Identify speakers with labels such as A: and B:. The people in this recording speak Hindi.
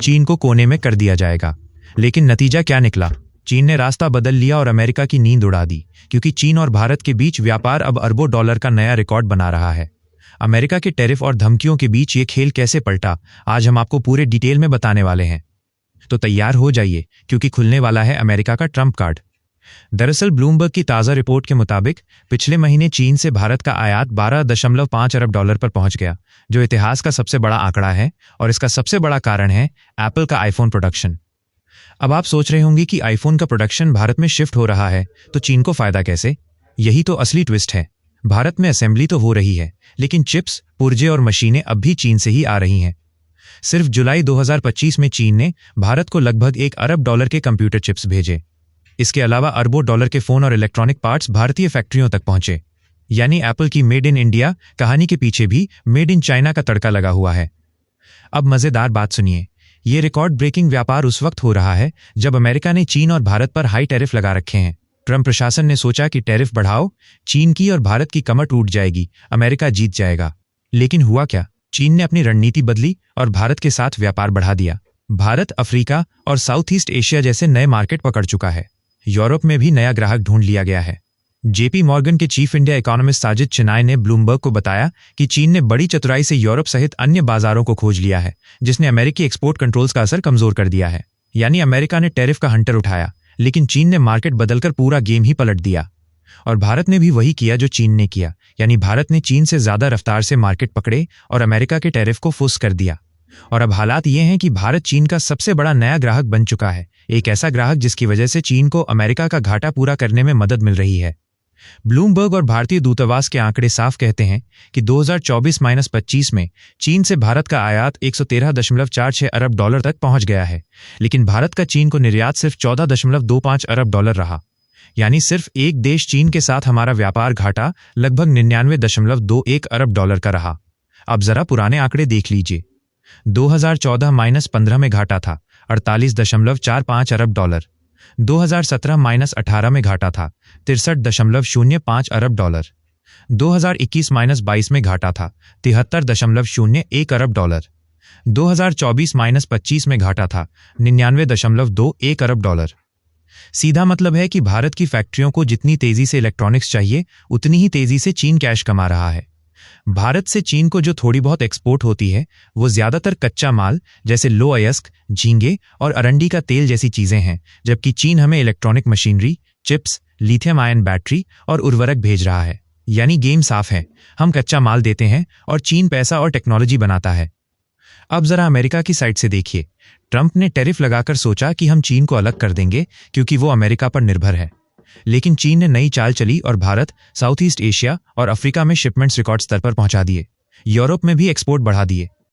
A: चीन को कोने में कर दिया जाएगा। लेकिन नतीजा क्या निकला? चीन ने रास्ता बदल लिया और अमेरिका की नींद उड़ा दी, क्योंकि चीन और भारत के बीच व्यापार अब अरबों डॉलर का नया रिकॉर्ड बना रहा है। अमेरिका के टैरिफ और धमकियों के बीच ये खेल कैसे पलटा, आज हम आपको पूरे डिटेल में बताने वाले हैं। तो तैयार हो जाइए, क्योंकि खुलने वाला है अमेरिका का ट्रम्प कार्ड। दरअसल ब्लूमबर्ग की ताज़ा रिपोर्ट के मुताबिक पिछले महीने चीन से भारत का आयात 12.5 अरब डॉलर पर पहुंच गया, जो इतिहास का सबसे बड़ा आंकड़ा है। और इसका सबसे बड़ा कारण है एप्पल का आईफोन प्रोडक्शन। अब आप सोच रहे होंगे कि आईफोन का प्रोडक्शन भारत में शिफ्ट हो रहा है, तो चीन को फायदा कैसे? यही तो असली ट्विस्ट है। भारत में असेंबली तो हो रही है, लेकिन चिप्स, पुर्जे और मशीनें अब भी चीन से ही आ रही हैं। सिर्फ जुलाई 2025 में चीन ने भारत को लगभग 1 अरब डॉलर के कंप्यूटर चिप्स भेजे। इसके अलावा अरबों डॉलर के फोन और इलेक्ट्रॉनिक पार्ट्स भारतीय फैक्ट्रियों तक पहुंचे। यानी एप्पल की मेड इन इंडिया कहानी के पीछे भी मेड इन चाइना का तड़का लगा हुआ है। अब मजेदार बात सुनिए, ये रिकॉर्ड ब्रेकिंग व्यापार उस वक्त हो रहा है जब अमेरिका ने चीन और भारत पर हाई टैरिफ लगा रखे हैं। ट्रम्प प्रशासन ने सोचा कि टैरिफ बढ़ाओ, चीन की और भारत की कमर टूट जाएगी, अमेरिका जीत जाएगा। लेकिन हुआ क्या? चीन ने अपनी रणनीति बदली और भारत के साथ व्यापार बढ़ा दिया। भारत अफ्रीका और साउथ ईस्ट एशिया जैसे नए मार्केट पकड़ चुका है। यूरोप में भी नया ग्राहक ढूंढ लिया गया है। जेपी मॉर्गन के चीफ इंडिया इकोनॉमिस्ट साजिद चिनाई ने ब्लूमबर्ग को बताया कि चीन ने बड़ी चतुराई से यूरोप सहित अन्य बाजारों को खोज लिया है, जिसने अमेरिकी एक्सपोर्ट कंट्रोल्स का असर कमजोर कर दिया है। यानी अमेरिका ने टैरिफ का हंटर उठाया, लेकिन चीन ने मार्केट बदलकर पूरा गेम ही पलट दिया। और भारत ने भी वही किया जो चीन ने किया, यानी भारत ने चीन से ज्यादा रफ्तार से मार्केट पकड़े और अमेरिका के टैरिफ को फुस कर दिया। और अब हालात ये हैं कि भारत चीन का सबसे बड़ा नया ग्राहक बन चुका है, एक ऐसा ग्राहक जिसकी वजह से चीन को अमेरिका का घाटा पूरा करने में मदद मिल रही है। ब्लूमबर्ग और भारतीय दूतावास के आंकड़े साफ कहते हैं कि 2024-25 में चीन से भारत का आयात 113.46 अरब डॉलर तक पहुंच गया है, लेकिन भारत का चीन को निर्यात सिर्फ 14.25 अरब डॉलर रहा। यानी सिर्फ एक देश चीन के साथ हमारा व्यापार घाटा लगभग 99.21 अरब डॉलर का रहा। अब जरा पुराने आंकड़े देख लीजिए। 2014-15 में घाटा था 48.45 अरब डॉलर। 2017-18 में घाटा था 63.05 अरब डॉलर। 2021-22 में घाटा था 73.01 अरब डॉलर। 2024-25 में घाटा था 99.21 अरब डॉलर। सीधा मतलब है कि भारत की फैक्ट्रियों को जितनी तेजी से इलेक्ट्रॉनिक्स चाहिए, उतनी ही तेजी से चीन कैश कमा रहा है। भारत से चीन को जो थोड़ी बहुत एक्सपोर्ट होती है, वो ज्यादातर कच्चा माल जैसे लो अयस्क, झींगे और अरंडी का तेल जैसी चीजें हैं, जबकि चीन हमें electronic machinery, chips, lithium ion battery और उर्वरक भेज रहा है। यानी गेम साफ है, हम कच्चा माल देते हैं और चीन पैसा और टेक्नोलॉजी बनाता है। अब जरा अमेरिका की साइड से देखिए। ट्रंप ने टैरिफ लगाकर सोचा कि हम चीन को अलग कर देंगे, क्योंकि वो अमेरिका पर निर्भर है। लेकिन चीन ने नई चाल चली और भारत, साउथ ईस्ट एशिया और अफ्रीका में शिपमेंट्स रिकॉर्ड स्तर पर पहुंचा दिए। यूरोप में भी एक्सपोर्ट बढ़ा दिए।